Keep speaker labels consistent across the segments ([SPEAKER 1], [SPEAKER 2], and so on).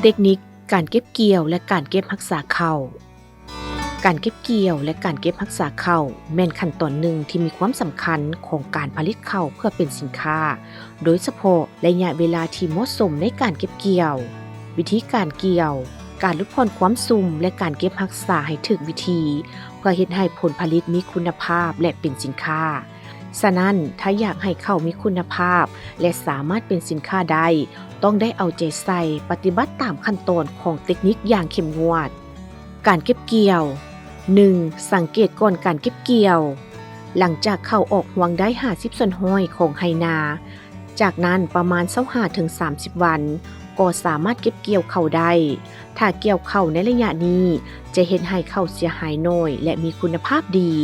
[SPEAKER 1] เทคนิคการเก็บเกี่ยวและการเก็บรักษาข้าวการเก็บเกี่ยวและการเก็บรักษาข้าวแม่นขั้นตอนหนึ่งที่มีความสำคัญของการผลิตข้าวเพื่อเป็นสินค้าโดยเฉพาะระยะเวลาที่เหมาะสมในการเก็บเกี่ยววิธีการเกี่ยวการลดผ่อนความซุ่มและการเก็บรักษาให้ถูกวิธีเพื่อเฮ็ดให้ผลผลิตมีคุณภาพและเป็นสินค้าฉะนั้นถ้าอยากให้ข้าวมีคุณภาพและสามารถเป็นสินค้าได้ต้องได้เอาใจใส่ปฏิบัติตามขั้นตอนของเทคนิคอย่างเข้มงวดการเก็บเกี่ยว 1. สังเกตก่อนการเก็บเกี่ยวหลังจากข้าวออกหวงได้50ส่วนห้อยของไหนาจากนั้นประมาณ25-30 วันก็สามารถเก็บเกี่ยวข้าวได้ถ้าเกี่ยวข้าวในระยะนี้จะเฮ็ดให้ข้าวเสียหายน้อยและมีคุณภาพดี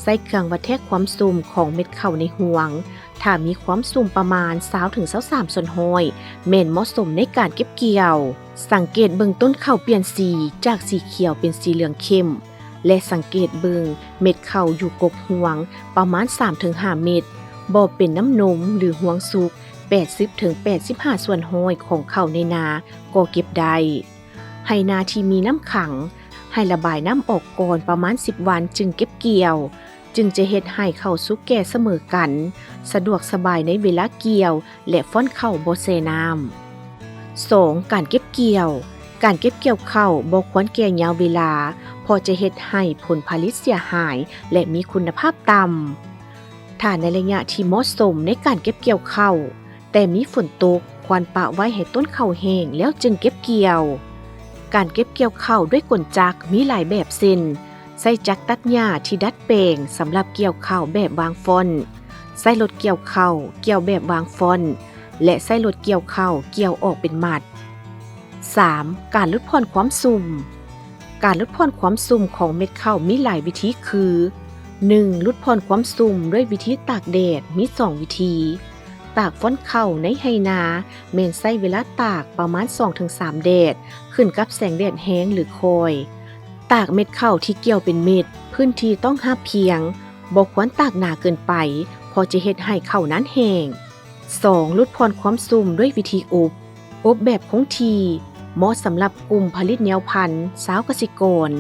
[SPEAKER 1] ใส่เครื่องวัดแทกความซุ่มของเม็ดข้าวในห่วงถ้ามีความซุ่มประมาณ20-23ส่วนห้อยแม่นเหมาะสมในการเก็บเกี่ยวสังเกตเบิ่งต้นข้าวเปลี่ยนสีจากสีเขียวเป็นสีเหลืองเข้มและสังเกตเบิ่งเม็ดข้าวอยู่กกห่วงประมาณ 3-5 เม็ดบ่เป็นน้ำนมหรือห่วงสุก 80-85 ส่วนห้อยของข้าวในนาก็เก็บได้ให้นาที่มีน้ำขังให้ระบายน้ำออกก่อนประมาณ10วันจึงเก็บเกี่ยวจึงจะเฮ็ดให้ข้าวสุกแก่เสมอกันสะดวกสบายในเวลาเกี่ยวและฟ้อนข้าวบ่แช่น้ำ 2. การเก็บเกี่ยวการเก็บเกี่ยวข้าวบ่ควรแก่ยาวเวลาเพราะจะเฮ็ดให้ผลผลิตเสียหายและมีคุณภาพต่ำถ้าในระยะที่เหมาะสมในการเก็บเกี่ยวข้าวแต่มีฝนตกควรปะไว้ให้ต้นข้าวแห้งแล้วจึงเก็บเกี่ยวการเก็บเกี่ยวข้าวด้วยกลจักรมีหลายแบบเช่นใช้จักรตัดหญ้าที่ดัดแปลงสำหรับเกี่ยวข้าวแบบวางฟ่อนใช้รถเกี่ยวข้าวเกี่ยวแบบวางฟ่อนและใช้รถเกี่ยวข้าวเกี่ยวออกเป็นมัด 3. การลดผ่อนความซุ่มการลดผ่อนความซุ่มของเม็ดข้าวมีหลายวิธีคือ 1. ลดผ่อนความซุ่มด้วยวิธีตากแดดมี2วิธีตากฟ้อนข้าวในไหนาแม่นใช้เวลาตากประมาณ 2-3 แดดขึ้นกับแสงแดดแห้งหรือคอยตากเม็ดข้าวที่เกี่ยวเป็นเม็ดพื้นที่ต้องห้ามเพียงบ่ควรตากหนาเกินไปเพราะจะเฮ็ดให้ข้าวนั้นแห้ง 2. ลดผ่อนความซุ่มด้วยวิธีอบแบบคงที่เหมาะสำหรับกลุ่มผลิตแนวพันธุ์สาวเกษตรกร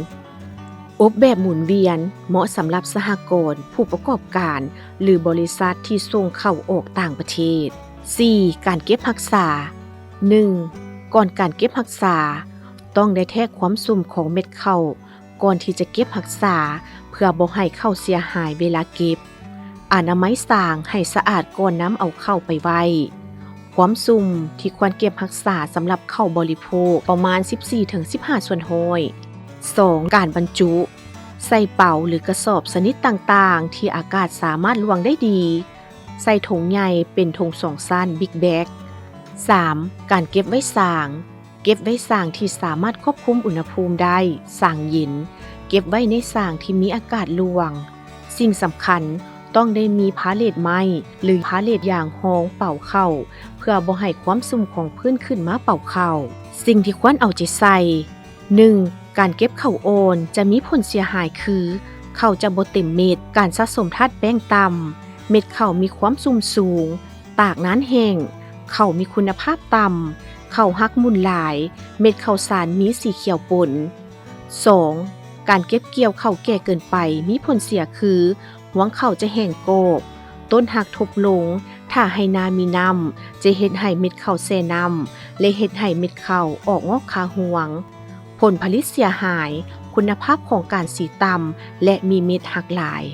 [SPEAKER 1] อบแบบหมุนเวียนเหมาะสำหรับสหกรณ์ผู้ประกอบการหรือบริษัทที่ส่งเข้าออกต่างประเทศ 4. การเก็บรักษา 1. ก่อนการเก็บรักษาต้องได้แทกความซุ่มของเม็ดข้าวก่อนที่จะเก็บรักษาเพื่อบ่ให้ข้าวเสียหายเวลาเก็บอนามัยสร้างให้สะอาดก่อนนำเอาเข้าไปไว้ความซุ่มที่ควรเก็บรักษาสำหรับข้าวบริโภคประมาณ 14-15 ส่วนห้อย 2. การบรรจุใส่เป๋าหรือกระสอบชนิดต่างๆที่อากาศสามารถล่วงได้ดีใส่ถุงใหญ่เป็นถุง2สั้นบิ๊กแบ็ก 3. การเก็บไว้สางเก็บไว้สางที่สามารถควบคุมอุณหภูมิได้สางเย็นเก็บไว้ในสางที่มีอากาศล่วงสิ่งสำคัญต้องได้มีพาเลทไม้หรือพาเลทอย่างห้องเป่าเข้าเพื่อบ่ให้ความซุ่มของพื้นขึ้นมาเป่าเข้าสิ่งที่ควรเอาใจใส่ 1. การเก็บข้าวโอนจะมีผลเสียหายคือข้าวจะบ่เต็มเม็ดการสะสมธาตุแป้งต่ำเม็ดข้าวมีความซุ่มสูงตากนานแห้งข้าวมีคุณภาพต่ำข้าวหักมุนหลายเม็ดข้าวสารมีสีเขียวปน 2. การเก็บเกี่ยวข้าวแก่เกินไปมีผลเสียคือหวงข้าวจะแห้งโกบต้นหักทบลงถ้าให้นามีน้ำจะเฮ็ดให้เม็ดข้าวแช่น้ำและเฮ็ดให้เม็ดข้าวออกงอกคาห่วงผลผลิตเสียหายคุณภาพของการสีต่ำและมีเม็ดหักหลาย